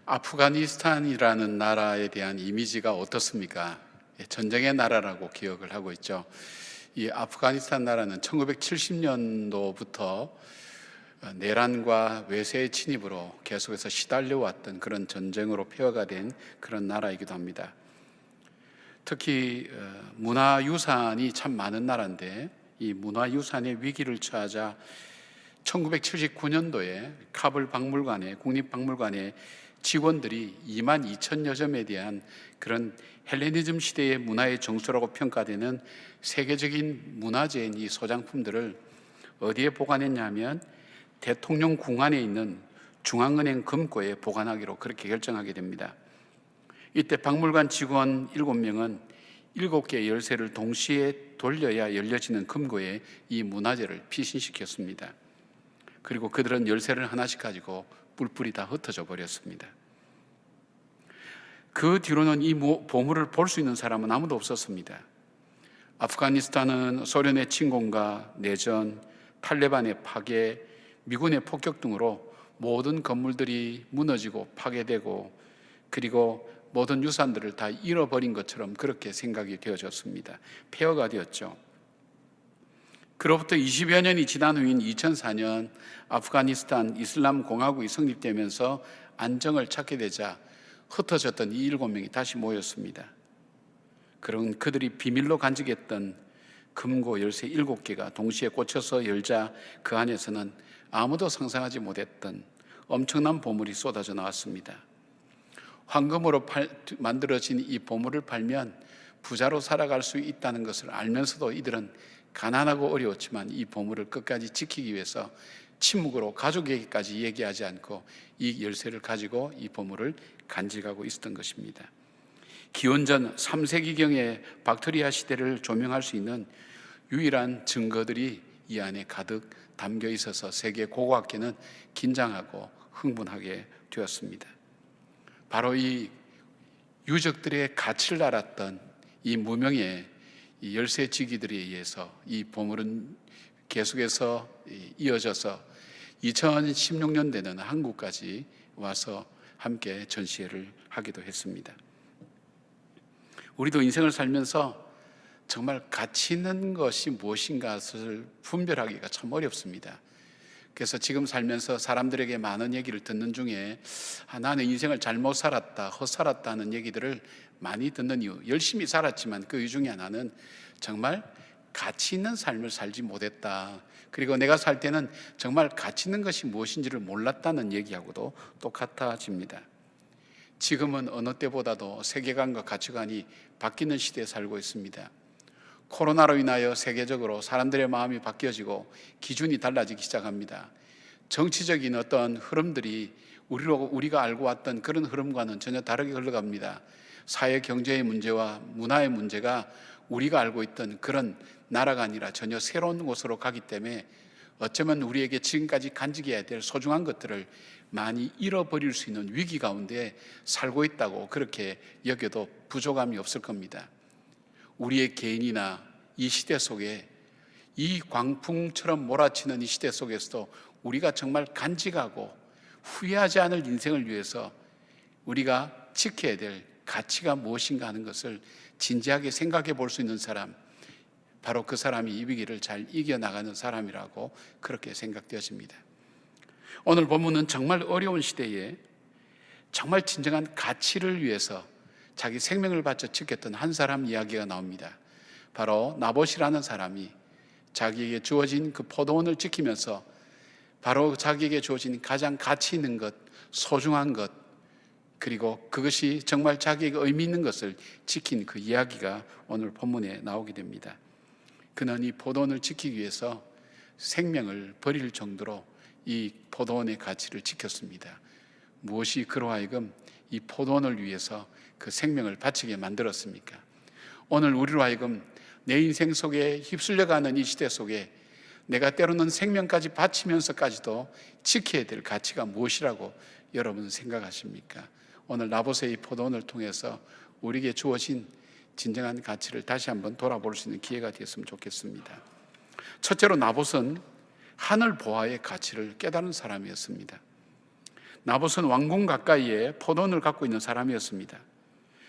아프가니스탄이라는 나라에 대한 이미지가 어떻습니까? 전쟁의 나라라고 기억을 하고 있죠. 이 아프가니스탄 나라는 1970년도부터 내란과 외세의 침입으로 계속해서 시달려왔던 그런 전쟁으로 폐허가 된 그런 나라이기도 합니다. 특히 문화유산이 참 많은 나라인데, 이 문화유산의 위기를 처하자 1979년도에 카불 박물관에, 국립박물관에 직원들이 2만 2천여 점에 대한 그런 헬레니즘 시대의 문화의 정수라고 평가되는 세계적인 문화재인 이 소장품들을 어디에 보관했냐면 대통령 궁안에 있는 중앙은행 금고에 보관하기로 그렇게 결정하게 됩니다. 이때 박물관 직원 7명은 7개의 열쇠를 동시에 돌려야 열려지는 금고에 이 문화재를 피신시켰습니다. 그리고 그들은 열쇠를 하나씩 가지고 뿔뿔이 다 흩어져 버렸습니다. 그 뒤로는 이 보물을 볼 수 있는 사람은 아무도 없었습니다. 아프가니스탄은 소련의 침공과 내전, 탈레반의 파괴, 미군의 폭격 등으로 모든 건물들이 무너지고 파괴되고, 그리고 모든 유산들을 다 잃어버린 것처럼 그렇게 생각이 되어졌습니다. 폐허가 되었죠. 그로부터 20여 년이 지난 후인 2004년 아프가니스탄 이슬람 공화국이 성립되면서 안정을 찾게 되자 흩어졌던 이 7명이 다시 모였습니다. 그런 그들이 비밀로 간직했던 금고 열쇠 7개가 동시에 꽂혀서 열자 그 안에서는 아무도 상상하지 못했던 엄청난 보물이 쏟아져 나왔습니다. 황금으로 만들어진 이 보물을 팔면 부자로 살아갈 수 있다는 것을 알면서도 이들은 가난하고 어려웠지만 이 보물을 끝까지 지키기 위해서 침묵으로 가족에게까지 얘기하지 않고 이 열쇠를 가지고 이 보물을 간직하고 있었던 것입니다. 기원전 3세기경의 박트리아 시대를 조명할 수 있는 유일한 증거들이 이 안에 가득 담겨 있어서 세계 고고학계는 긴장하고 흥분하게 되었습니다. 바로 이 유적들의 가치를 알았던 이 무명의 이 열쇠지기들에 의해서 이 보물은 계속해서 이어져서 2016년대는 한국까지 와서 함께 전시회를 하기도 했습니다. 우리도 인생을 살면서 정말 가치 있는 것이 무엇인가를 분별하기가 참 어렵습니다. 그래서 지금 살면서 사람들에게 많은 얘기를 듣는 중에 나는 인생을 잘못 살았다, 헛살았다 하는 얘기들을 많이 듣는 이유, 열심히 살았지만 그 이유 중에 하나는 정말 가치 있는 삶을 살지 못했다, 그리고 내가 살 때는 정말 가치 있는 것이 무엇인지를 몰랐다는 얘기하고도 똑같아집니다. 지금은 어느 때보다도 세계관과 가치관이 바뀌는 시대에 살고 있습니다. 코로나로 인하여 세계적으로 사람들의 마음이 바뀌어지고 기준이 달라지기 시작합니다. 정치적인 어떤 흐름들이 우리가 알고 왔던 그런 흐름과는 전혀 다르게 흘러갑니다. 사회 경제의 문제와 문화의 문제가 우리가 알고 있던 그런 나라가 아니라 전혀 새로운 곳으로 가기 때문에 어쩌면 우리에게 지금까지 간직해야 될 소중한 것들을 많이 잃어버릴 수 있는 위기 가운데 살고 있다고 그렇게 여겨도 부족함이 없을 겁니다. 우리의 개인이나 이 시대 속에, 이 광풍처럼 몰아치는 이 시대 속에서도 우리가 정말 간직하고 후회하지 않을 인생을 위해서 우리가 지켜야 될 가치가 무엇인가 하는 것을 진지하게 생각해 볼 수 있는 사람, 바로 그 사람이 이 위기를 잘 이겨나가는 사람이라고 그렇게 생각되어집니다. 오늘 본문은 정말 어려운 시대에 정말 진정한 가치를 위해서 자기 생명을 바쳐 지켰던 한 사람 이야기가 나옵니다. 바로 나봇이라는 사람이 자기에게 주어진 그 포도원을 지키면서 바로 자기에게 주어진 가장 가치 있는 것, 소중한 것, 그리고 그것이 정말 자기에게 의미 있는 것을 지킨 그 이야기가 오늘 본문에 나오게 됩니다. 그는 이 포도원을 지키기 위해서 생명을 버릴 정도로 이 포도원의 가치를 지켰습니다. 무엇이 그로 하여금 이 포도원을 위해서 그 생명을 바치게 만들었습니까? 오늘 우리로 하여금 내 인생 속에 휩쓸려가는 이 시대 속에 내가 때로는 생명까지 바치면서까지도 지켜야 될 가치가 무엇이라고 여러분 생각하십니까? 오늘 나봇의 이 포도원을 통해서 우리에게 주어진 진정한 가치를 다시 한번 돌아볼 수 있는 기회가 되었으면 좋겠습니다. 첫째로 나봇은 하늘 보화의 가치를 깨달은 사람이었습니다. 나봇은 왕궁 가까이에 포도원을 갖고 있는 사람이었습니다.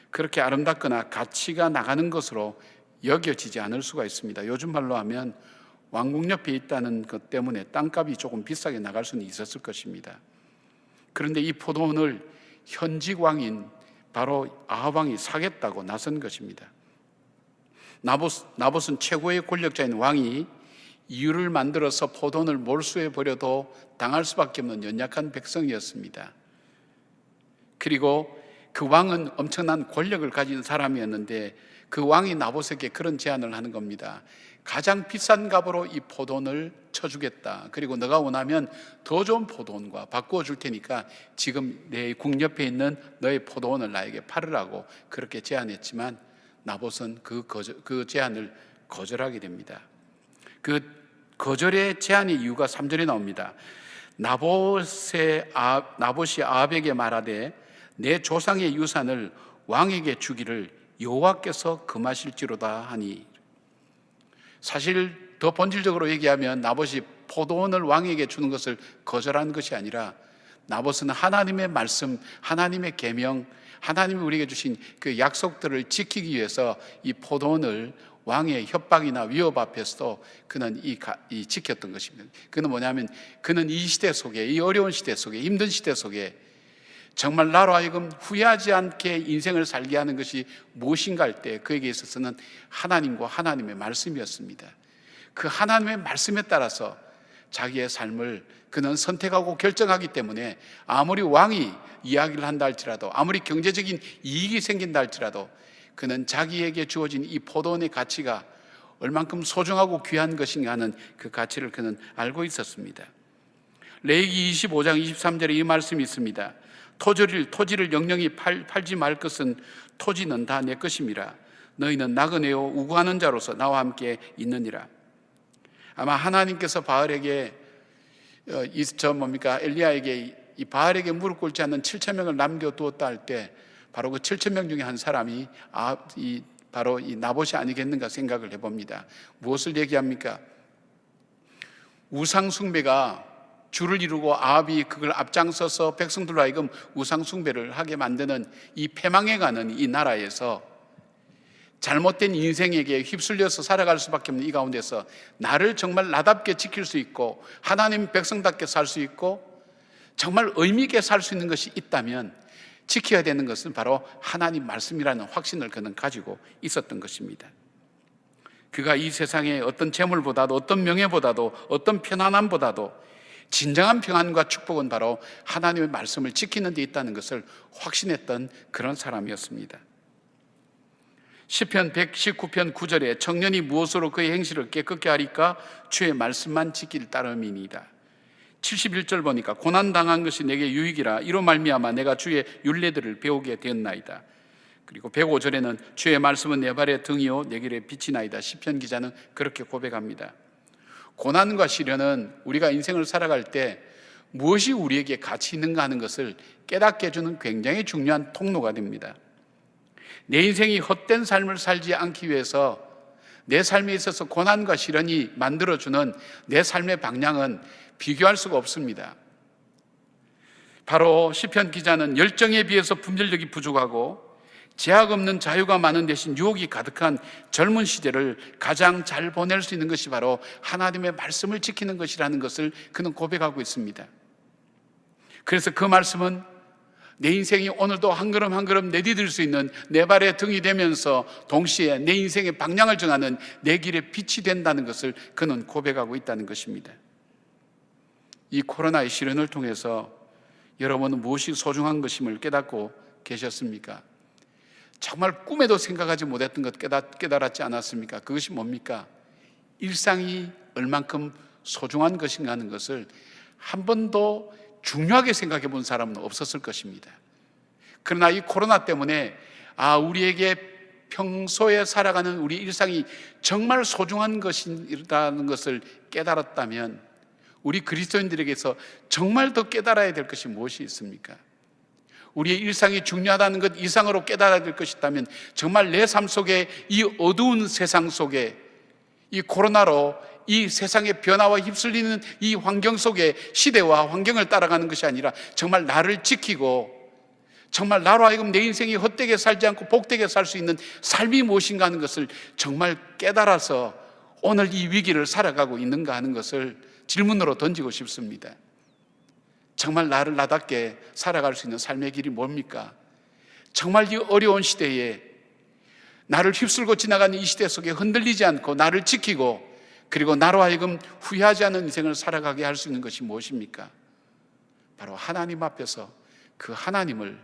그렇게 아름답거나 가치가 나가는 것으로 여겨지지 않을 수가 있습니다. 요즘 말로 하면 왕궁 옆에 있다는 것 때문에 땅값이 조금 비싸게 나갈 수는 있었을 것입니다. 그런데 이 포도원을 현직 왕인 바로 아합 왕이 사겠다고 나선 것입니다. 나봇은 최고의 권력자인 왕이 이유를 만들어서 포도원을 몰수해 버려도 당할 수밖에 없는 연약한 백성이었습니다. 그리고 그 왕은 엄청난 권력을 가진 사람이었는데 그 왕이 나봇에게 그런 제안을 하는 겁니다. 가장 비싼 값으로 이 포도원을 쳐주겠다. 그리고 너가 원하면 더 좋은 포도원과 바꾸어 줄 테니까 지금 내 궁 옆에 있는 너의 포도원을 나에게 팔으라고 그렇게 제안했지만 나봇은 그 제안을 거절하게 됩니다. 그 거절의 제안의 이유가 3절에 나옵니다. 나봇이 아합에게 말하되 내 조상의 유산을 왕에게 주기를 여호와께서 금하실지로다 하니, 사실 더 본질적으로 얘기하면 나봇이 포도원을 왕에게 주는 것을 거절한 것이 아니라 나봇은 하나님의 말씀, 하나님의 계명, 하나님이 우리에게 주신 그 약속들을 지키기 위해서 이 포도원을 왕의 협박이나 위협 앞에서도 그는 지켰던 것입니다. 그는 뭐냐면 그는 이 시대 속에, 이 어려운 시대 속에, 힘든 시대 속에 정말 나로 하여금 후회하지 않게 인생을 살게 하는 것이 무엇인가 할 때 그에게 있어서는 하나님과 하나님의 말씀이었습니다. 그 하나님의 말씀에 따라서 자기의 삶을 그는 선택하고 결정하기 때문에 아무리 왕이 이야기를 한다 할지라도, 아무리 경제적인 이익이 생긴다 할지라도 그는 자기에게 주어진 이 포도원의 가치가 얼만큼 소중하고 귀한 것인가 하는 그 가치를 그는 알고 있었습니다. 레위기 25장 23절에 이 말씀이 있습니다. 토지를 영영히 팔지 말 것은 토지는 다 내 것임이라. 너희는 나그네요 우고하는 자로서 나와 함께 있느니라. 아마 하나님께서 바알에게 엘리야에게 이 바알에게 무릎 꿇지 않는 7,000명을 남겨두었다 할 때 바로 그 7,000명 중에 한 사람이 바로 이 나봇이 아니겠는가 생각을 해봅니다. 무엇을 얘기합니까? 우상숭배가 주를 이루고 아합이 그걸 앞장서서 백성들로 하여금 우상숭배를 하게 만드는 이 패망해가는 이 나라에서 잘못된 인생에게 휩쓸려서 살아갈 수밖에 없는 이 가운데서 나를 정말 나답게 지킬 수 있고 하나님 백성답게 살 수 있고 정말 의미 있게 살 수 있는 것이 있다면 지켜야 되는 것은 바로 하나님 말씀이라는 확신을 그는 가지고 있었던 것입니다. 그가 이 세상에 어떤 재물보다도, 어떤 명예보다도, 어떤 편안함보다도 진정한 평안과 축복은 바로 하나님의 말씀을 지키는 데 있다는 것을 확신했던 그런 사람이었습니다. 시편 119편 9절에 청년이 무엇으로 그의 행실을 깨끗게 하리까? 주의 말씀만 지킬 따름이니이다. 71절 보니까 고난당한 것이 내게 유익이라 이로 말미암아 내가 주의 율례들을 배우게 되었나이다. 그리고 105절에는 주의 말씀은 내 발의 등이요 내 길의 빛이나이다. 시편 기자는 그렇게 고백합니다. 고난과 시련은 우리가 인생을 살아갈 때 무엇이 우리에게 가치 있는가 하는 것을 깨닫게 해주는 굉장히 중요한 통로가 됩니다. 내 인생이 헛된 삶을 살지 않기 위해서 내 삶에 있어서 고난과 시련이 만들어주는 내 삶의 방향은 비교할 수가 없습니다. 바로 시편 기자는 열정에 비해서 분별력이 부족하고 제약 없는 자유가 많은 대신 유혹이 가득한 젊은 시대를 가장 잘 보낼 수 있는 것이 바로 하나님의 말씀을 지키는 것이라는 것을 그는 고백하고 있습니다. 그래서 그 말씀은 내 인생이 오늘도 한 걸음 한 걸음 내디딜 수 있는 내 발의 등이 되면서 동시에 내 인생의 방향을 정하는 내 길의 빛이 된다는 것을 그는 고백하고 있다는 것입니다. 이 코로나의 시련을 통해서 여러분은 무엇이 소중한 것임을 깨닫고 계셨습니까? 정말 꿈에도 생각하지 못했던 것 깨달았지 않았습니까? 그것이 뭡니까? 일상이 얼만큼 소중한 것인가 하는 것을 한 번도 중요하게 생각해 본 사람은 없었을 것입니다. 그러나 이 코로나 때문에 우리에게 평소에 살아가는 우리 일상이 정말 소중한 것이라는 것을 깨달았다면 우리 그리스도인들에게서 정말 더 깨달아야 될 것이 무엇이 있습니까? 우리의 일상이 중요하다는 것 이상으로 깨달아야 될 것이 있다면 정말 내 삶 속에 이 어두운 세상 속에 이 코로나로 이 세상의 변화와 휩쓸리는 이 환경 속에 시대와 환경을 따라가는 것이 아니라 정말 나를 지키고 정말 나로 하여금 내 인생이 헛되게 살지 않고 복되게 살 수 있는 삶이 무엇인가 하는 것을 정말 깨달아서 오늘 이 위기를 살아가고 있는가 하는 것을 질문으로 던지고 싶습니다. 정말 나를 나답게 살아갈 수 있는 삶의 길이 뭡니까? 정말 이 어려운 시대에 나를 휩쓸고 지나가는 이 시대 속에 흔들리지 않고 나를 지키고 그리고 나로 하여금 후회하지 않은 인생을 살아가게 할 수 있는 것이 무엇입니까? 바로 하나님 앞에서 그 하나님을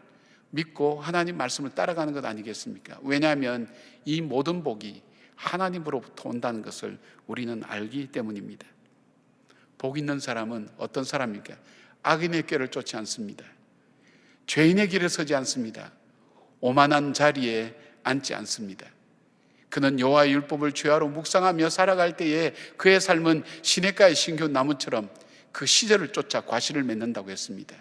믿고 하나님 말씀을 따라가는 것 아니겠습니까? 왜냐하면 이 모든 복이 하나님으로부터 온다는 것을 우리는 알기 때문입니다. 복 있는 사람은 어떤 사람입니까? 악인의 꾀를 쫓지 않습니다. 죄인의 길에 서지 않습니다. 오만한 자리에 앉지 않습니다. 그는 여호와의 율법을 주야로 묵상하며 살아갈 때에 그의 삶은 시냇가의 신교 나무처럼 그 시절을 쫓아 과실을 맺는다고 했습니다.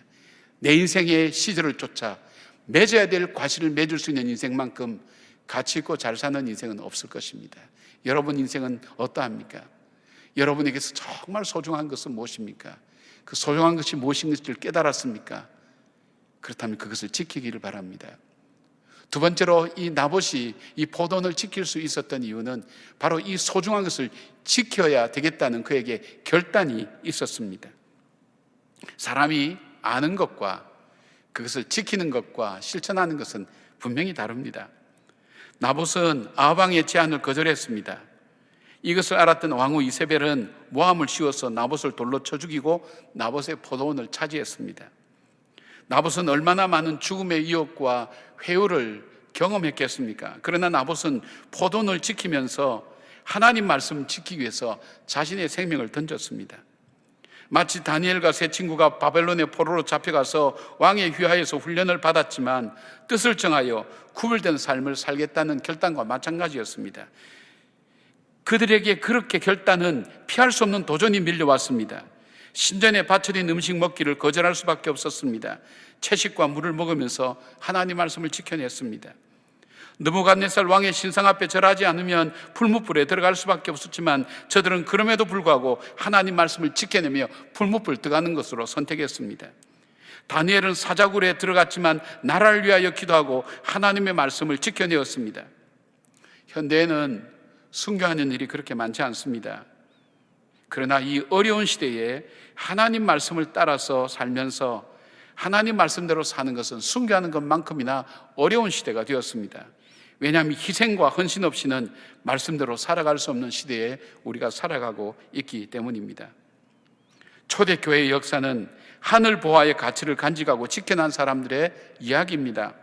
내 인생의 시절을 쫓아 맺어야 될 과실을 맺을 수 있는 인생만큼 가치 있고 잘 사는 인생은 없을 것입니다. 여러분 인생은 어떠합니까? 여러분에게서 정말 소중한 것은 무엇입니까? 그 소중한 것이 무엇인지를 깨달았습니까? 그렇다면 그것을 지키기를 바랍니다. 두 번째로 이 나봇이 이 포도원을 지킬 수 있었던 이유는 바로 이 소중한 것을 지켜야 되겠다는 그에게 결단이 있었습니다. 사람이 아는 것과 그것을 지키는 것과 실천하는 것은 분명히 다릅니다. 나봇은 아합왕의 제안을 거절했습니다. 이것을 알았던 왕후 이세벨은 모함을 씌워서 나봇을 돌로 쳐 죽이고 나봇의 포도원을 차지했습니다. 나봇은 얼마나 많은 죽음의 유혹과 회유를 경험했겠습니까? 그러나 나봇은 포도원을 지키면서 하나님 말씀을 지키기 위해서 자신의 생명을 던졌습니다. 마치 다니엘과 세 친구가 바벨론의 포로로 잡혀가서 왕의 휘하에서 훈련을 받았지만 뜻을 정하여 구별된 삶을 살겠다는 결단과 마찬가지였습니다. 그들에게 그렇게 결단은 피할 수 없는 도전이 밀려왔습니다. 신전에 바쳐진 음식 먹기를 거절할 수밖에 없었습니다. 채식과 물을 먹으면서 하나님 말씀을 지켜냈습니다. 느부갓네살 왕의 신상 앞에 절하지 않으면 풀무불에 들어갈 수밖에 없었지만 저들은 그럼에도 불구하고 하나님 말씀을 지켜내며 풀무불 들어가는 것으로 선택했습니다. 다니엘은 사자굴에 들어갔지만 나라를 위하여 기도하고 하나님의 말씀을 지켜내었습니다. 현대에는 순교하는 일이 그렇게 많지 않습니다. 그러나 이 어려운 시대에 하나님 말씀을 따라서 살면서 하나님 말씀대로 사는 것은 순교하는 것만큼이나 어려운 시대가 되었습니다. 왜냐하면 희생과 헌신 없이는 말씀대로 살아갈 수 없는 시대에 우리가 살아가고 있기 때문입니다. 초대교회의 역사는 하늘 보화의 가치를 간직하고 지켜난 사람들의 이야기입니다.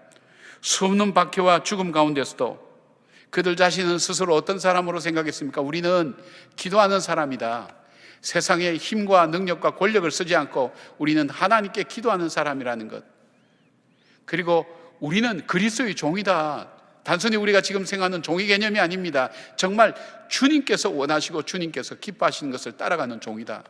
수없는 박해와 죽음 가운데서도 그들 자신은 스스로 어떤 사람으로 생각했습니까? 우리는 기도하는 사람이다. 세상의 힘과 능력과 권력을 쓰지 않고 우리는 하나님께 기도하는 사람이라는 것. 그리고 우리는 그리스도의 종이다. 단순히 우리가 지금 생각하는 종이 개념이 아닙니다. 정말 주님께서 원하시고 주님께서 기뻐하시는 것을 따라가는 종이다.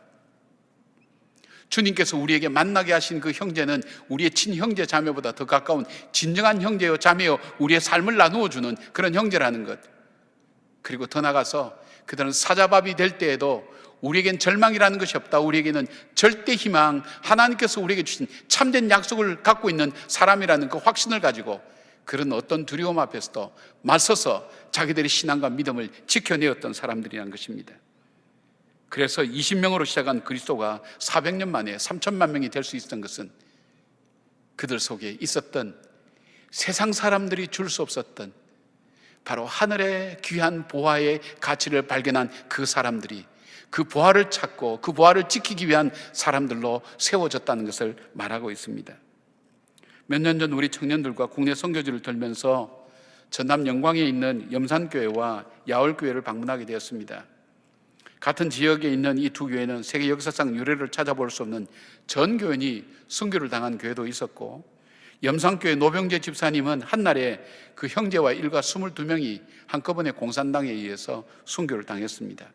주님께서 우리에게 만나게 하신 그 형제는 우리의 친형제 자매보다 더 가까운 진정한 형제요 자매요 우리의 삶을 나누어 주는 그런 형제라는 것. 그리고 더 나아가서 그들은 사자밥이 될 때에도 우리에겐 절망이라는 것이 없다. 우리에게는 절대 희망, 하나님께서 우리에게 주신 참된 약속을 갖고 있는 사람이라는 그 확신을 가지고 그런 어떤 두려움 앞에서도 맞서서 자기들의 신앙과 믿음을 지켜내었던 사람들이라는 것입니다. 그래서 20명으로 시작한 그리스도가 400년 만에 3천만 명이 될 수 있었던 것은 그들 속에 있었던 세상 사람들이 줄 수 없었던 바로 하늘의 귀한 보화의 가치를 발견한 그 사람들이 그 보화를 찾고 그 보화를 지키기 위한 사람들로 세워졌다는 것을 말하고 있습니다. 몇 년 전 우리 청년들과 국내 선교지를 돌면서 전남 영광에 있는 염산교회와 야월교회를 방문하게 되었습니다. 같은 지역에 있는 이 두 교회는 세계 역사상 유래를 찾아볼 수 없는 전 교인이 순교를 당한 교회도 있었고, 염산교회 노병재 집사님은 한날에 그 형제와 일가 22명이 한꺼번에 공산당에 의해서 순교를 당했습니다.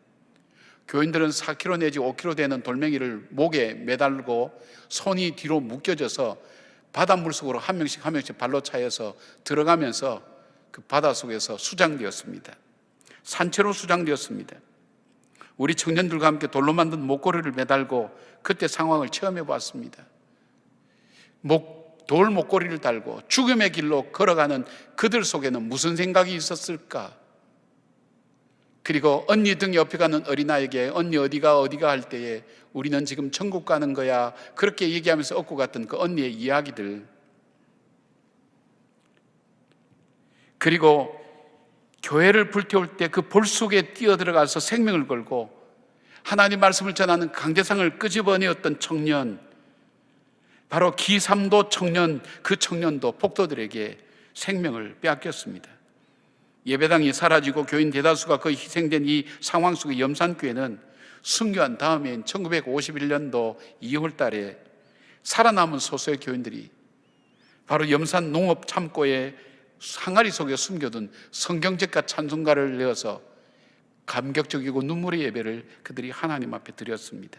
교인들은 4kg 내지 5kg 되는 돌멩이를 목에 매달고 손이 뒤로 묶여져서 바닷물 속으로 한 명씩 발로 차여서 들어가면서 그 바다 속에서 수장되었습니다. 산채로 수장되었습니다. 우리 청년들과 함께 돌로 만든 목걸이를 매달고 그때 상황을 체험해 보았습니다. 돌 목걸이를 달고 죽음의 길로 걸어가는 그들 속에는 무슨 생각이 있었을까? 그리고 언니 등 옆에 가는 어린아이에게 언니 어디가 할 때에 우리는 지금 천국 가는 거야, 그렇게 얘기하면서 얻고 갔던 그 언니의 이야기들, 그리고 교회를 불태울 때 그 불 속에 뛰어들어가서 생명을 걸고 하나님 말씀을 전하는 강대상을 끄집어내었던 청년, 바로 기삼도 청년, 그 청년도 폭도들에게 생명을 빼앗겼습니다. 예배당이 사라지고 교인 대다수가 거의 희생된 이 상황 속의 염산교회는 순교한 다음인 1951년도 2월 달에 살아남은 소수의 교인들이 바로 염산 농업 창고에 항아리 속에 숨겨둔 성경책과 찬송가를 내어서 감격적이고 눈물의 예배를 그들이 하나님 앞에 드렸습니다.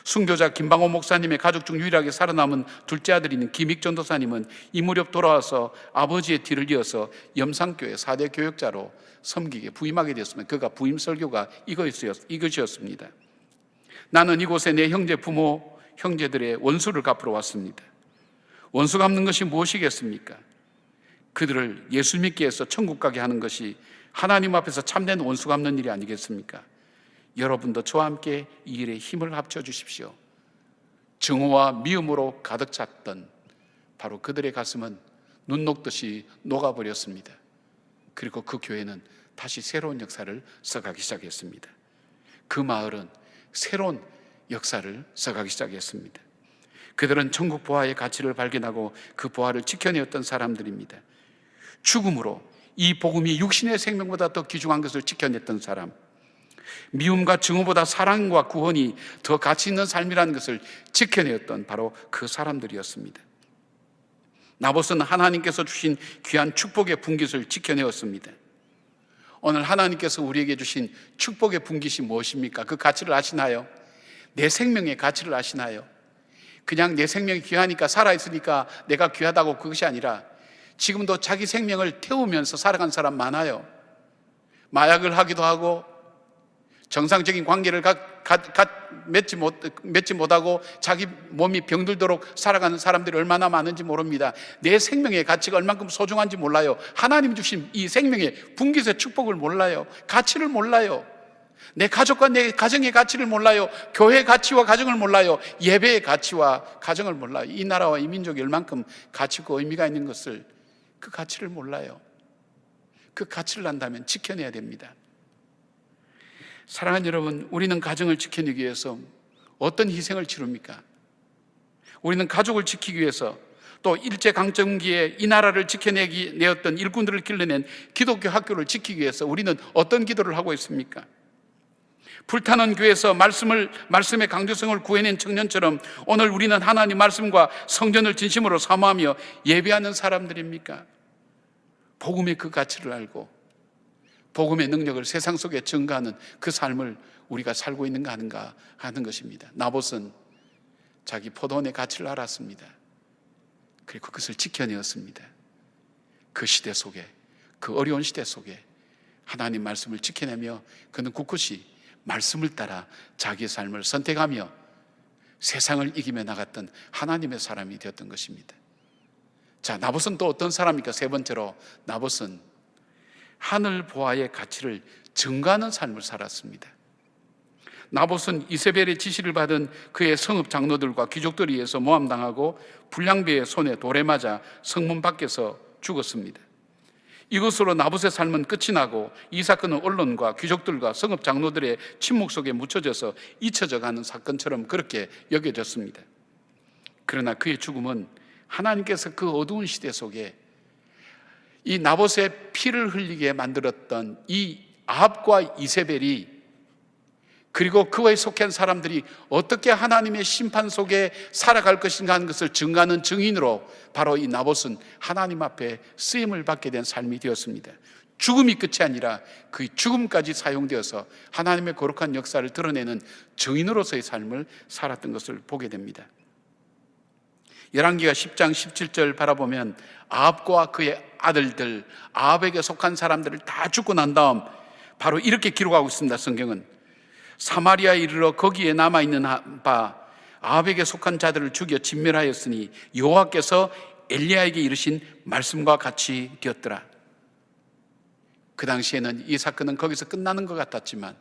순교자 김방호 목사님의 가족 중 유일하게 살아남은 둘째 아들인 김익 전도사님은 이 무렵 돌아와서 아버지의 뒤를 이어서 염산교회 4대 교역자로 섬기게 부임하게 되었으면 그가 부임 설교가 이것이었습니다. 나는 이곳에 내 형제 부모 형제들의 원수를 갚으러 왔습니다. 원수 갚는 것이 무엇이겠습니까? 그들을 예수 믿게 해서 천국 가게 하는 것이 하나님 앞에서 참된 원수 갚는 일이 아니겠습니까? 여러분도 저와 함께 이 일에 힘을 합쳐 주십시오. 증오와 미움으로 가득 찼던 바로 그들의 가슴은 눈 녹듯이 녹아버렸습니다. 그리고 그 교회는 다시 새로운 역사를 써가기 시작했습니다. 그 마을은 새로운 역사를 써가기 시작했습니다. 그들은 천국 보화의 가치를 발견하고 그 보화를 지켜내었던 사람들입니다. 죽음으로 이 복음이 육신의 생명보다 더 귀중한 것을 지켜냈던 사람, 미움과 증오보다 사랑과 구원이 더 가치 있는 삶이라는 것을 지켜내었던 바로 그 사람들이었습니다. 나봇은 하나님께서 주신 귀한 축복의 분깃을 지켜내었습니다. 오늘 하나님께서 우리에게 주신 축복의 분깃이 무엇입니까? 그 가치를 아시나요? 내 생명의 가치를 아시나요? 그냥 내 생명이 귀하니까 살아있으니까 내가 귀하다고, 그것이 아니라 지금도 자기 생명을 태우면서 살아간 사람 많아요. 마약을 하기도 하고 정상적인 관계를 맺지 못하고 자기 몸이 병들도록 살아가는 사람들이 얼마나 많은지 모릅니다. 내 생명의 가치가 얼만큼 소중한지 몰라요. 하나님 주신 이 생명의 분깃의 축복을 몰라요. 가치를 몰라요. 내 가족과 내 가정의 가치를 몰라요. 교회의 가치와 가정을 몰라요. 예배의 가치와 가정을 몰라요. 이 나라와 이 민족이 얼만큼 가치고 의미가 있는 것을, 그 가치를 몰라요. 그 가치를 안다면 지켜내야 됩니다. 사랑하는 여러분, 우리는 가정을 지켜내기 위해서 어떤 희생을 치릅니까? 우리는 가족을 지키기 위해서, 또 일제강점기에 이 나라를 지켜내었던 일꾼들을 길러낸 기독교 학교를 지키기 위해서 우리는 어떤 기도를 하고 있습니까? 불타는 교회에서 말씀의 강조성을 구해낸 청년처럼 오늘 우리는 하나님 말씀과 성전을 진심으로 사모하며 예배하는 사람들입니까? 복음의 그 가치를 알고 복음의 능력을 세상 속에 증가하는 그 삶을 우리가 살고 있는가 하는가 하는 것입니다. 나봇은 자기 포도원의 가치를 알았습니다. 그리고 그것을 지켜내었습니다. 그 시대 속에, 그 어려운 시대 속에 하나님 말씀을 지켜내며 그는 굳굳이 말씀을 따라 자기의 삶을 선택하며 세상을 이기며 나갔던 하나님의 사람이 되었던 것입니다. 자, 나봇은 또 어떤 사람입니까? 세 번째로, 나봇은 하늘 보화의 가치를 증가하는 삶을 살았습니다. 나봇은 이세벨의 지시를 받은 그의 성읍 장로들과 귀족들에 의해서 모함당하고 불량배의 손에 돌에 맞아 성문 밖에서 죽었습니다. 이것으로 나봇의 삶은 끝이 나고 이 사건은 언론과 귀족들과 성읍 장로들의 침묵 속에 묻혀져서 잊혀져 가는 사건처럼 그렇게 여겨졌습니다. 그러나 그의 죽음은 하나님께서 그 어두운 시대 속에 이 나봇의 피를 흘리게 만들었던 이 아합과 이세벨이, 그리고 그에 속한 사람들이 어떻게 하나님의 심판 속에 살아갈 것인가 하는 것을 증거하는 증인으로 바로 이 나봇은 하나님 앞에 쓰임을 받게 된 삶이 되었습니다. 죽음이 끝이 아니라 그 죽음까지 사용되어서 하나님의 거룩한 역사를 드러내는 증인으로서의 삶을 살았던 것을 보게 됩니다. 열왕기하 10장 17절 바라보면 아합과 그의 아들들, 아합에게 속한 사람들을 다 죽고 난 다음 바로 이렇게 기록하고 있습니다. 성경은 사마리아에 이르러 거기에 남아있는 바 아합에게 속한 자들을 죽여 진멸하였으니 여호와께서 엘리야에게 이르신 말씀과 같이 되었더라. 그 당시에는 이 사건은 거기서 끝나는 것 같았지만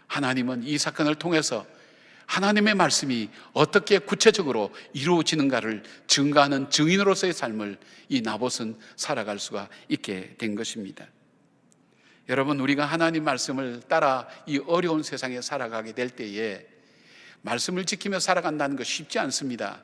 하나님은 이 사건을 통해서 하나님의 말씀이 어떻게 구체적으로 이루어지는가를 증거하는 증인으로서의 삶을 이 나봇은 살아갈 수가 있게 된 것입니다. 여러분, 우리가 하나님 말씀을 따라 이 어려운 세상에 살아가게 될 때에 말씀을 지키며 살아간다는 것 쉽지 않습니다.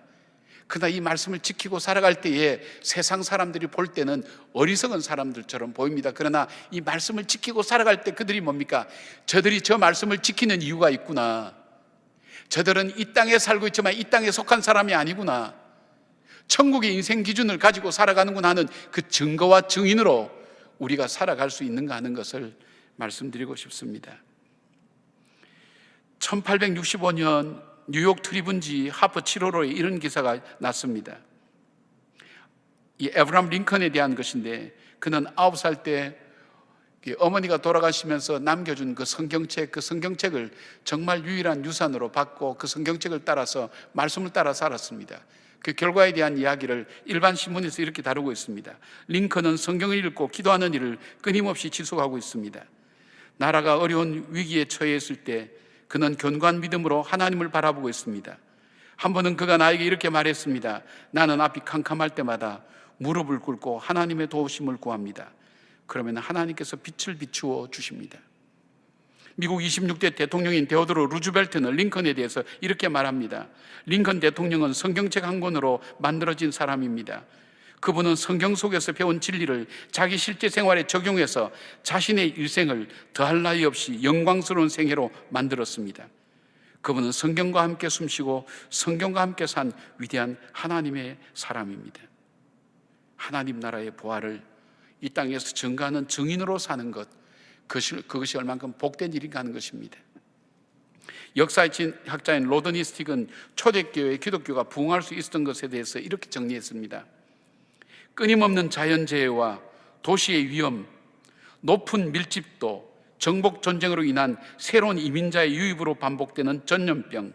그러나 이 말씀을 지키고 살아갈 때에 세상 사람들이 볼 때는 어리석은 사람들처럼 보입니다. 그러나 이 말씀을 지키고 살아갈 때 그들이 뭡니까? 저들이 저 말씀을 지키는 이유가 있구나. 저들은 이 땅에 살고 있지만 이 땅에 속한 사람이 아니구나. 천국의 인생 기준을 가지고 살아가는구나 하는 그 증거와 증인으로 우리가 살아갈 수 있는가 하는 것을 말씀드리고 싶습니다. 1865년 뉴욕 트리뷴지 하퍼 7호로에 이런 기사가 났습니다. 이 에브람 링컨에 대한 것인데, 그는 9살 때 어머니가 돌아가시면서 남겨준 그 성경책을 정말 유일한 유산으로 받고 그 성경책을 따라서 말씀을 따라 살았습니다. 그 결과에 대한 이야기를 일반 신문에서 이렇게 다루고 있습니다. 링컨은 성경을 읽고 기도하는 일을 끊임없이 지속하고 있습니다. 나라가 어려운 위기에 처해 있을 때 그는 견고한 믿음으로 하나님을 바라보고 있습니다. 한 번은 그가 나에게 이렇게 말했습니다. 나는 앞이 캄캄할 때마다 무릎을 꿇고 하나님의 도우심을 구합니다. 그러면 하나님께서 빛을 비추어 주십니다. 미국 26대 대통령인 데오도르 루즈벨트는 링컨에 대해서 이렇게 말합니다. 링컨 대통령은 성경책 한 권으로 만들어진 사람입니다. 그분은 성경 속에서 배운 진리를 자기 실제 생활에 적용해서 자신의 일생을 더할 나위 없이 영광스러운 생애로 만들었습니다. 그분은 성경과 함께 숨쉬고 성경과 함께 산 위대한 하나님의 사람입니다. 하나님 나라의 부활을 이 땅에서 증거하는 증인으로 사는 것, 그것이 얼만큼 복된 일인가 하는 것입니다. 역사학자인 로드니 스틱은 초대교회 기독교가 부흥할 수 있었던 것에 대해서 이렇게 정리했습니다. 끊임없는 자연재해와 도시의 위험, 높은 밀집도, 정복 전쟁으로 인한 새로운 이민자의 유입으로 반복되는 전염병,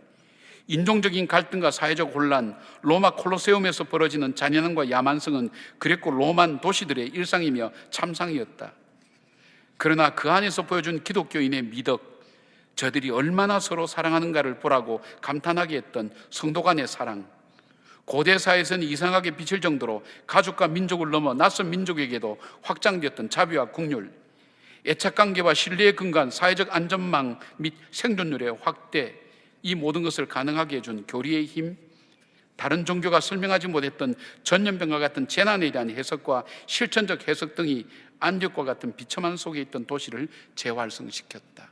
인종적인 갈등과 사회적 혼란, 로마 콜로세움에서 벌어지는 잔인함과 야만성은 그레코 로만 도시들의 일상이며 참상이었다. 그러나 그 안에서 보여준 기독교인의 미덕, 저들이 얼마나 서로 사랑하는가를 보라고 감탄하게 했던 성도 간의 사랑, 고대 사회에서는 이상하게 비칠 정도로 가족과 민족을 넘어 낯선 민족에게도 확장되었던 자비와 긍휼, 애착관계와 신뢰에 근거한 사회적 안전망 및 생존율의 확대, 이 모든 것을 가능하게 해준 교리의 힘, 다른 종교가 설명하지 못했던 전염병과 같은 재난에 대한 해석과 실천적 해석 등이 안디옥과 같은 비참한 속에 있던 도시를 재활성시켰다.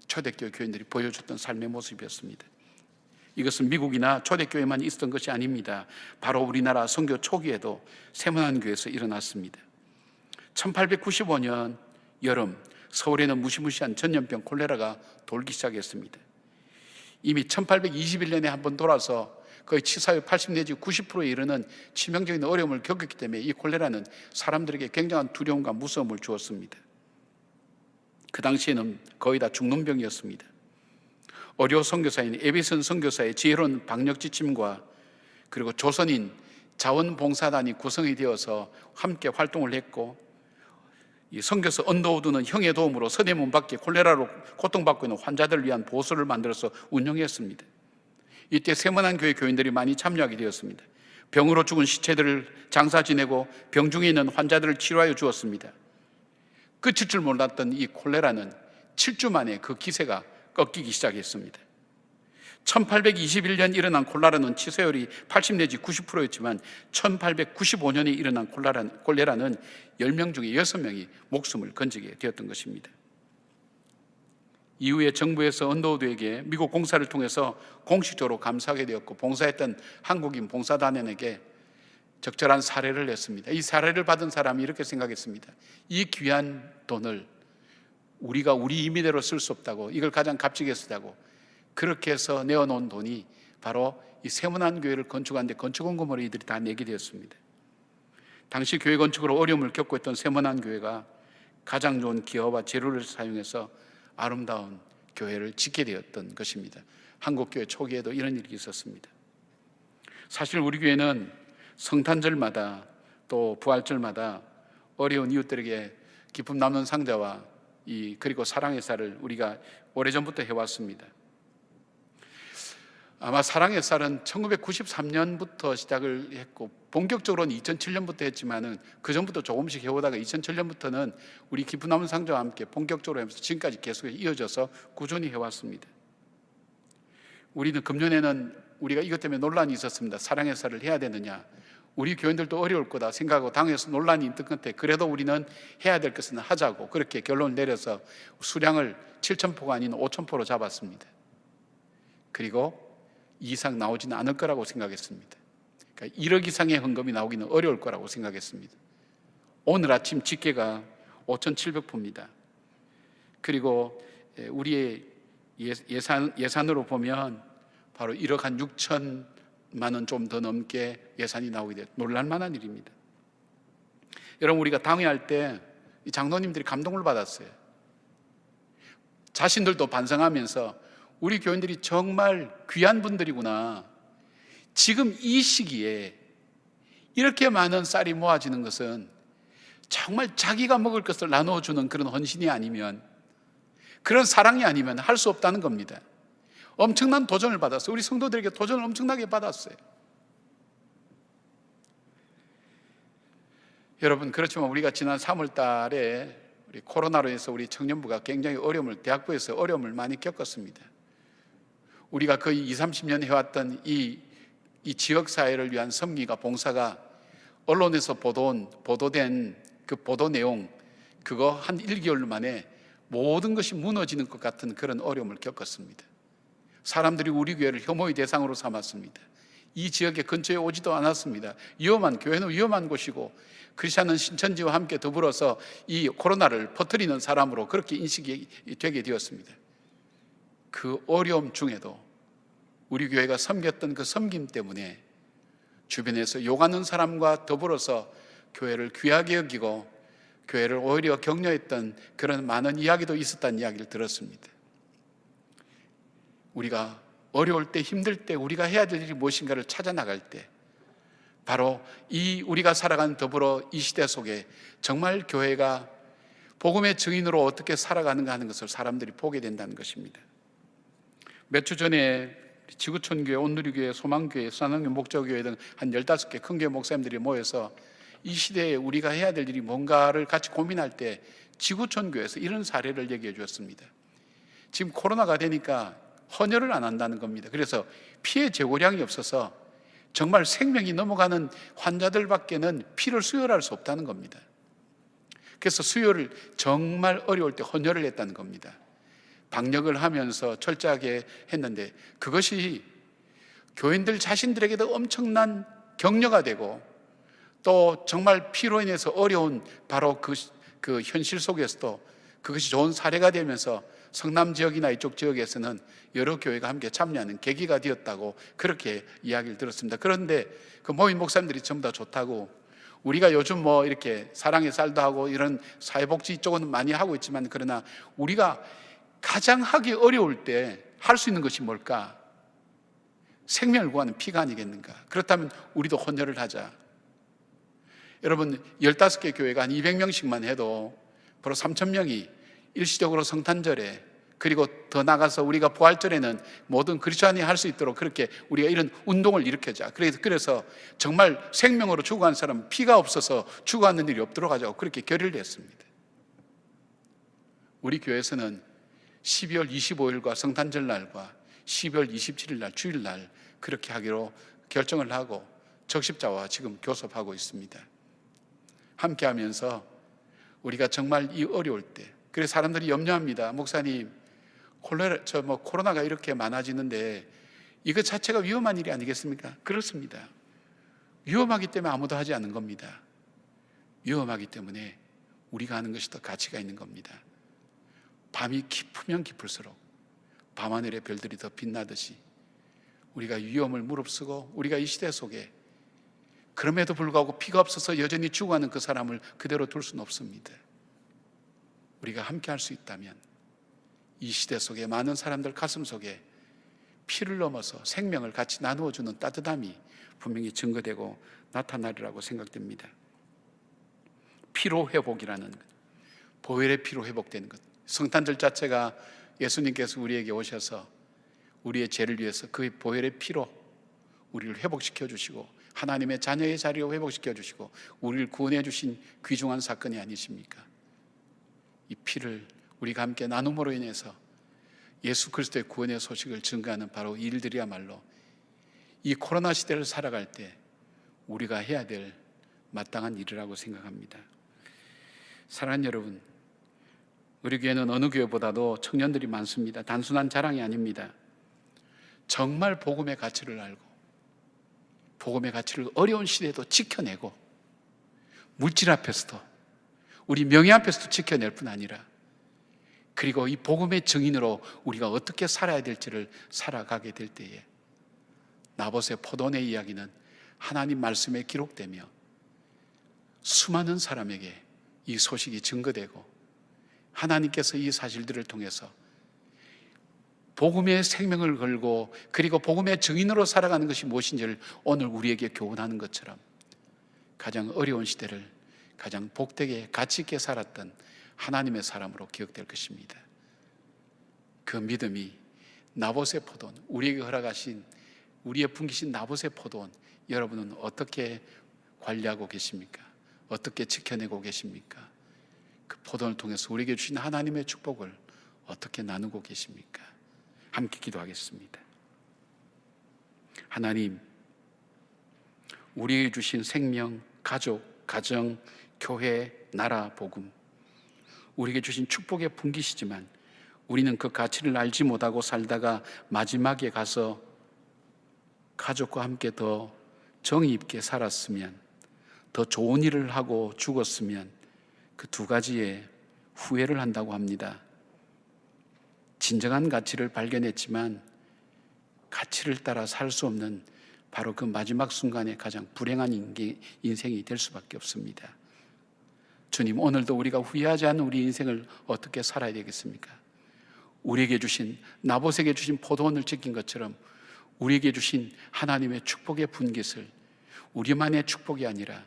초대교회 교인들이 보여줬던 삶의 모습이었습니다. 이것은 미국이나 초대교회만 있었던 것이 아닙니다. 바로 우리나라 선교 초기에도 세문안교에서 일어났습니다. 1895년 여름, 서울에는 무시무시한 전염병 콜레라가 돌기 시작했습니다. 이미 1821년에 한번 돌아서 거의 치사율 80 내지 90%에 이르는 치명적인 어려움을 겪었기 때문에 이 콜레라는 사람들에게 굉장한 두려움과 무서움을 주었습니다. 그 당시에는 거의 다 죽는 병이었습니다. 어려 선교사인 에비슨 선교사의 지혜로운 방역 지침과 그리고 조선인 자원봉사단이 구성이 되어서 함께 활동을 했고, 이 선교사 언더우드는 형의 도움으로 서대문 밖에 콜레라로 고통받고 있는 환자들을 위한 보호소를 만들어서 운영했습니다. 이때 세문안교회 교인들이 많이 참여하게 되었습니다. 병으로 죽은 시체들을 장사 지내고 병 중에 있는 환자들을 치료하여 주었습니다. 끝일 줄 몰랐던 이 콜레라는 7주 만에 그 기세가 꺾이기 시작했습니다. 1821년 일어난 콜레라는 치사율이 80 내지 90%였지만 1895년에 일어난 콜레라는 10명 중에 6명이 목숨을 건지게 되었던 것입니다. 이후에 정부에서 언더우드에게 미국 공사를 통해서 공식적으로 감사하게 되었고, 봉사했던 한국인 봉사단원에게 적절한 사례를 냈습니다. 이 사례를 받은 사람이 이렇게 생각했습니다. 이 귀한 돈을 우리가 우리 임의대로 쓸 수 없다고, 이걸 가장 값지게 쓰다고, 그렇게 해서 내어놓은 돈이 바로 이 세문안교회를 건축하는데 건축원금으로 이들이 다 내게 되었습니다. 당시 교회 건축으로 어려움을 겪고 있던 세문안교회가 가장 좋은 기어와 재료를 사용해서 아름다운 교회를 짓게 되었던 것입니다. 한국교회 초기에도 이런 일이 있었습니다. 사실 우리 교회는 성탄절마다 또 부활절마다 어려운 이웃들에게 기쁨 나누는 상자와 그리고 사랑의 쌀을 우리가 오래전부터 해왔습니다. 아마 사랑의 쌀은 1993년부터 시작을 했고 본격적으로는 2007년부터 했지만은 그 전부터 조금씩 해오다가 2007년부터는 우리 기쁨 나누는 상자와 함께 본격적으로 하면서 지금까지 계속 이어져서 꾸준히 해왔습니다. 우리는 금년에는 우리가 이것 때문에 논란이 있었습니다. 사랑의 쌀을 해야 되느냐, 우리 교인들도 어려울 거다 생각하고 당에서 논란이 있던 끝에 그래도 우리는 해야 될 것은 하자고 그렇게 결론을 내려서 수량을 7,000포가 아닌 5,000포로 잡았습니다. 그리고 이 이상 나오지는 않을 거라고 생각했습니다. 그러니까 1억 이상의 헌금이 나오기는 어려울 거라고 생각했습니다. 오늘 아침 집계가 5,700포입니다. 그리고 우리의 예산으로 보면 바로 1억 한 6천만 원 좀 더 넘게 예산이 나오게 돼요. 놀랄만한 일입니다. 여러분, 우리가 당회할 때 이 장로님들이 감동을 받았어요. 자신들도 반성하면서 우리 교인들이 정말 귀한 분들이구나. 지금 이 시기에 이렇게 많은 쌀이 모아지는 것은 정말 자기가 먹을 것을 나눠주는 그런 헌신이 아니면, 그런 사랑이 아니면 할 수 없다는 겁니다. 엄청난 도전을 받았어요. 우리 성도들에게 도전을 엄청나게 받았어요. 여러분, 그렇지만 우리가 지난 3월 달에 우리 코로나로 해서 우리 청년부가 굉장히 대학부에서 어려움을 많이 겪었습니다. 우리가 거의 20, 30년 해왔던 이 지역사회를 위한 섬기가 봉사가 언론에서 보도된 그 보도 내용, 그거 한 1개월 만에 모든 것이 무너지는 것 같은 그런 어려움을 겪었습니다. 사람들이 우리 교회를 혐오의 대상으로 삼았습니다. 이 지역에 근처에 오지도 않았습니다. 교회는 위험한 곳이고 크리스천은 신천지와 함께 더불어서 이 코로나를 퍼뜨리는 사람으로 그렇게 인식이 되게 되었습니다. 그 어려움 중에도 우리 교회가 섬겼던 그 섬김 때문에 주변에서 욕하는 사람과 더불어서 교회를 귀하게 여기고 교회를 오히려 격려했던 그런 많은 이야기도 있었다는 이야기를 들었습니다. 우리가 어려울 때, 힘들 때 우리가 해야 될 일이 무엇인가를 찾아 나갈 때, 바로 우리가 살아가는 더불어 이 시대 속에 정말 교회가 복음의 증인으로 어떻게 살아가는가 하는 것을 사람들이 보게 된다는 것입니다. 몇 주 전에 지구촌교회, 온누리교회, 소망교회, 수산항교 목적교회 등 한 15개 큰 교회 목사님들이 모여서 이 시대에 우리가 해야 될 일이 뭔가를 같이 고민할 때 지구촌교회에서 이런 사례를 얘기해 주었습니다. 지금 코로나가 되니까 헌혈을 안 한다는 겁니다. 그래서 피의 재고량이 없어서 정말 생명이 넘어가는 환자들밖에는 피를 수혈할 수 없다는 겁니다. 그래서 수혈을 정말 어려울 때 헌혈을 했다는 겁니다. 방역을 하면서 철저하게 했는데 그것이 교인들 자신들에게도 엄청난 격려가 되고 또 정말 피로 인해서 어려운 바로 그 현실 속에서도 그것이 좋은 사례가 되면서 성남 지역이나 이쪽 지역에서는 여러 교회가 함께 참여하는 계기가 되었다고 그렇게 이야기를 들었습니다. 그런데 그 모인 목사님들이 전부 다 좋다고, 우리가 요즘 이렇게 사랑의 쌀도 하고 이런 사회복지 쪽은 많이 하고 있지만, 그러나 우리가 가장 하기 어려울 때 할 수 있는 것이 뭘까? 생명을 구하는 피가 아니겠는가? 그렇다면 우리도 헌혈을 하자. 여러분, 15개 교회가 한 200명씩만 해도 바로 3,000명이 일시적으로 성탄절에, 그리고 더 나가서 우리가 부활절에는 모든 그리스도인이 할 수 있도록 그렇게 우리가 이런 운동을 일으켜자. 그래서 정말 생명으로 죽어가는 사람은 피가 없어서 죽어가는 일이 없도록 하자고 그렇게 결의를 했습니다. 우리 교회에서는 12월 25일과 성탄절 날과 12월 27일 날 주일날 그렇게 하기로 결정을 하고 적십자와 지금 교섭하고 있습니다. 함께 하면서 우리가 정말 이 어려울 때, 그래서 사람들이 염려합니다. 목사님, 코로나가 이렇게 많아지는데 이것 자체가 위험한 일이 아니겠습니까? 그렇습니다. 위험하기 때문에 아무도 하지 않는 겁니다. 위험하기 때문에 우리가 하는 것이 더 가치가 있는 겁니다. 밤이 깊으면 깊을수록 밤하늘의 별들이 더 빛나듯이 우리가 위험을 무릅쓰고 우리가 이 시대 속에 그럼에도 불구하고 피가 없어서 여전히 죽어가는 그 사람을 그대로 둘 수는 없습니다. 우리가 함께 할 수 있다면 이 시대 속에 많은 사람들 가슴 속에 피를 넘어서 생명을 같이 나누어주는 따뜻함이 분명히 증거되고 나타나리라고 생각됩니다. 피로 회복이라는 것, 보혈의 피로 회복되는 것. 성탄절 자체가 예수님께서 우리에게 오셔서 우리의 죄를 위해서 그 보혈의 피로 우리를 회복시켜 주시고 하나님의 자녀의 자리로 회복시켜 주시고 우리를 구원해 주신 귀중한 사건이 아니십니까? 이 피를 우리가 함께 나눔으로 인해서 예수 그리스도의 구원의 소식을 증거하는 바로 이 일들이야말로 이 코로나 시대를 살아갈 때 우리가 해야 될 마땅한 일이라고 생각합니다. 사랑하는 여러분, 우리 교회는 어느 교회보다도 청년들이 많습니다. 단순한 자랑이 아닙니다. 정말 복음의 가치를 알고 복음의 가치를 어려운 시대에도 지켜내고 물질 앞에서도 우리 명예 앞에서도 지켜낼 뿐 아니라 그리고 이 복음의 증인으로 우리가 어떻게 살아야 될지를 살아가게 될 때에 나봇의 포도원의 이야기는 하나님 말씀에 기록되며 수많은 사람에게 이 소식이 증거되고 하나님께서 이 사실들을 통해서 복음의 생명을 걸고 그리고 복음의 증인으로 살아가는 것이 무엇인지를 오늘 우리에게 교훈하는 것처럼 가장 어려운 시대를 가장 복되게 가치 있게 살았던 하나님의 사람으로 기억될 것입니다. 그 믿음이 나봇의 포도원, 우리에게 허락하신 우리의 풍기신 나봇의 포도원, 여러분은 어떻게 관리하고 계십니까? 어떻게 지켜내고 계십니까? 그 포도원을 통해서 우리에게 주신 하나님의 축복을 어떻게 나누고 계십니까? 함께 기도하겠습니다. 하나님, 우리에게 주신 생명, 가족, 가정, 교회, 나라, 복음, 우리에게 주신 축복의 분기시지만 우리는 그 가치를 알지 못하고 살다가 마지막에 가서 가족과 함께 더 정의 있게 살았으면, 더 좋은 일을 하고 죽었으면 그 두 가지에 후회를 한다고 합니다. 진정한 가치를 발견했지만 가치를 따라 살 수 없는 바로 그 마지막 순간에 가장 불행한 인생이 될 수밖에 없습니다. 주님, 오늘도 우리가 후회하지 않는 우리 인생을 어떻게 살아야 되겠습니까? 우리에게 주신, 나봇에게 주신 포도원을 지킨 것처럼 우리에게 주신 하나님의 축복의 분깃을 우리만의 축복이 아니라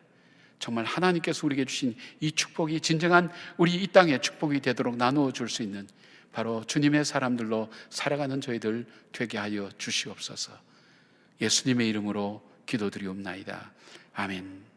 정말 하나님께서 우리에게 주신 이 축복이 진정한 우리 이 땅의 축복이 되도록 나누어 줄 수 있는 바로 주님의 사람들로 살아가는 저희들 되게 하여 주시옵소서. 예수님의 이름으로 기도드리옵나이다. 아멘.